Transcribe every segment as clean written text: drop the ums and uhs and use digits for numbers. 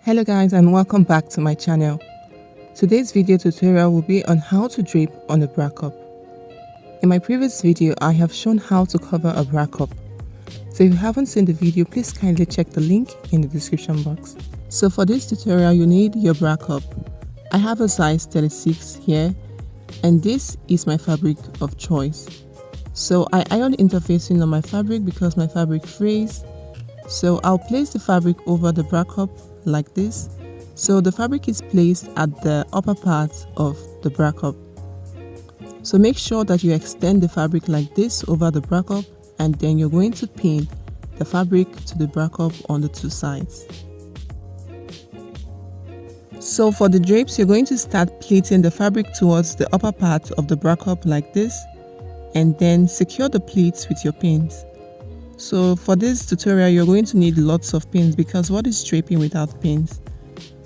Hello guys, and welcome back to my channel. Today's video tutorial will be on how to drape on a bra cup. In my previous video, I have shown how to cover a bra cup. So if you haven't seen the video, please kindly check the link in the description box. So for this tutorial, you need your bra cup. I have a size 36 here, and this is my fabric of choice. So I ironed interfacing on my fabric because my fabric frays. So I'll place the fabric over the bra cup like this. So the fabric is placed at the upper part of the bra cup. So make sure that you extend the fabric like this over the bra cup, and then you're going to pin the fabric to the bra cup on the two sides. So for the drapes, you're going to start pleating the fabric towards the upper part of the bra cup like this, and then secure the pleats with your pins. So for this tutorial, you're going to need lots of pins because what is draping without pins?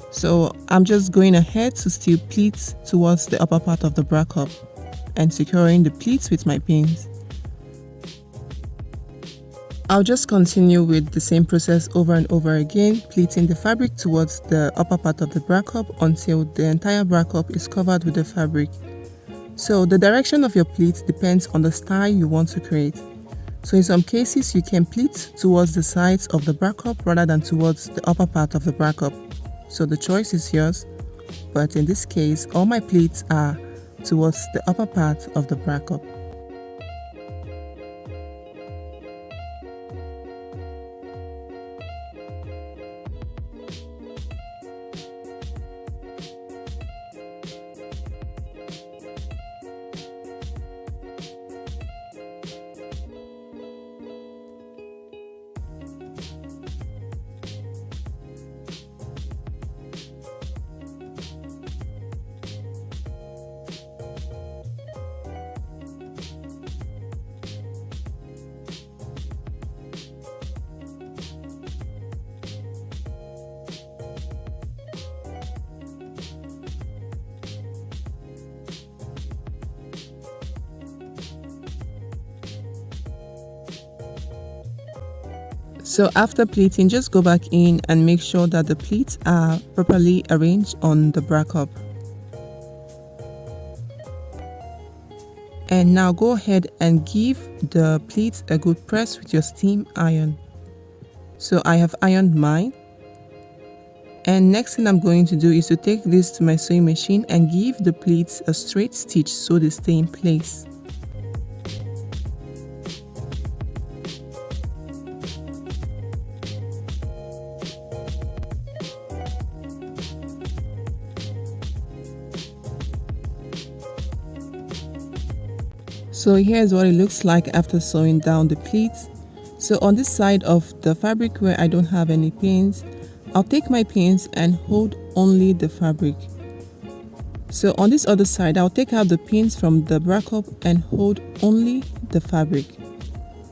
So I'm just going ahead to still pleat towards the upper part of the bra cup and securing the pleats with my pins. I'll just continue with the same process over and over again, pleating the fabric towards the upper part of the bra cup until the entire bra cup is covered with the fabric. So the direction of your pleats depends on the style you want to create. So in some cases, you can pleat towards the sides of the bra cup rather than towards the upper part of the bra cup. So the choice is yours, but in this case, all my pleats are towards the upper part of the bra cup. So after pleating, just go back in and make sure that the pleats are properly arranged on the bra cup. And now go ahead and give the pleats a good press with your steam iron. So I have ironed mine. And next thing I'm going to do is to take this to my sewing machine and give the pleats a straight stitch so they stay in place. So here's what it looks like after sewing down the pleats. So on this side of the fabric where I don't have any pins, I'll take my pins and hold only the fabric. So on this other side, I'll take out the pins from the bra cup and hold only the fabric.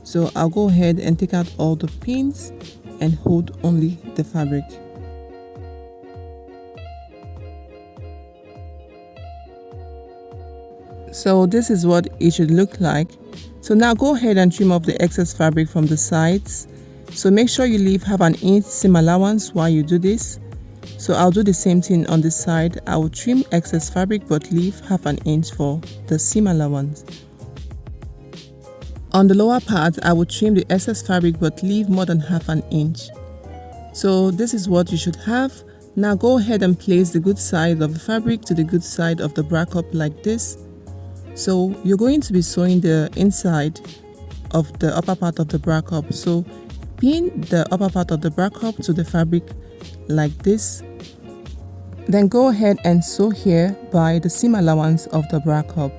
So I'll go ahead and take out all the pins and hold only the fabric. So this is what it should look like. So now go ahead and trim off the excess fabric from the sides. So make sure you leave half an inch seam allowance while you do this. So I'll do the same thing on this side. I will trim excess fabric but leave half an inch for the seam allowance. On the lower part, I will trim the excess fabric but leave more than half an inch. So this is what you should have. Now go ahead and place the good side of the fabric to the good side of the bra cup like this. So you're going to be sewing the inside of the upper part of the bra cup. So pin the upper part of the bra cup to the fabric like this. Then go ahead and sew here by the seam allowance of the bra cup.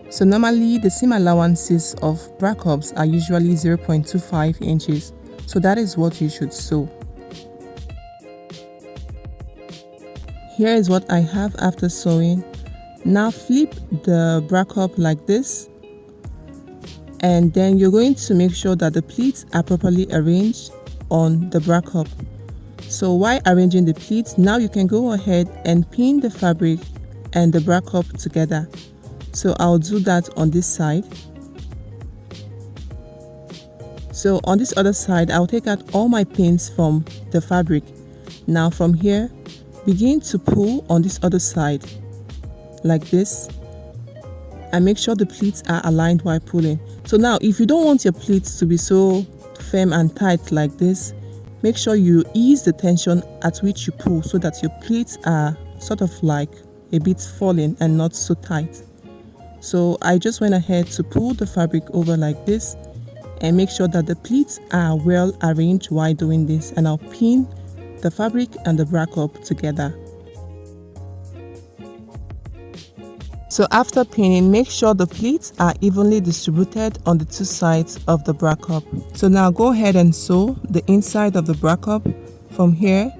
So normally the seam allowances of bra cups are usually 0.25 inches. So that is what you should sew. Here is what I have after sewing. Now flip the bra cup like this, and then you're going to make sure that the pleats are properly arranged on the bra cup. So while arranging the pleats, now you can go ahead and pin the fabric and the bra cup together. So I'll do that on this side. So on this other side, I'll take out all my pins from the fabric. Now from here, begin to pull on this other side like this, and make sure the pleats are aligned while pulling. So now if you don't want your pleats to be so firm and tight like this, make sure you ease the tension at which you pull so that your pleats are sort of like a bit falling and not so tight. So I just went ahead to pull the fabric over like this and make sure that the pleats are well arranged while doing this, and I'll pin the fabric and the bra cup together. So after pinning, make sure the pleats are evenly distributed on the two sides of the bra cup. So now go ahead and sew the inside of the bra cup from here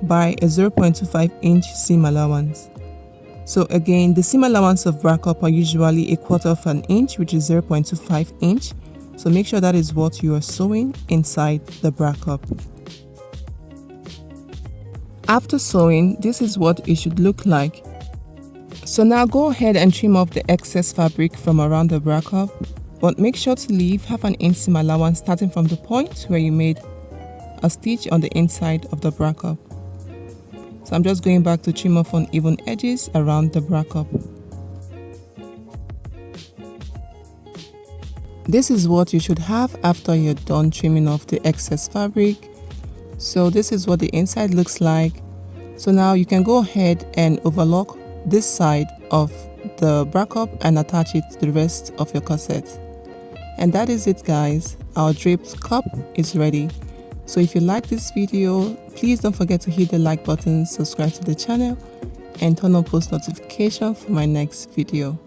by a 0.25 inch seam allowance. So again, the seam allowance of bra cup are usually 1/4 of an inch, which is 0.25 inch. So make sure that is what you are sewing inside the bra cup. After sewing, this is what it should look like. So now go ahead and trim off the excess fabric from around the bra cup, but make sure to leave half an inch seam allowance starting from the point where you made a stitch on the inside of the bra cup. So I'm just going back to trim off uneven edges around the bra cup. This is what you should have after you're done trimming off the excess fabric. So this is what the inside looks like. So now you can go ahead and overlock this side of the bra cup and attach it to the rest of your corset. And that is it, guys. Our draped cup is ready. So if you like this video, please don't forget to hit the like button, subscribe to the channel, and turn on post notification for my next video.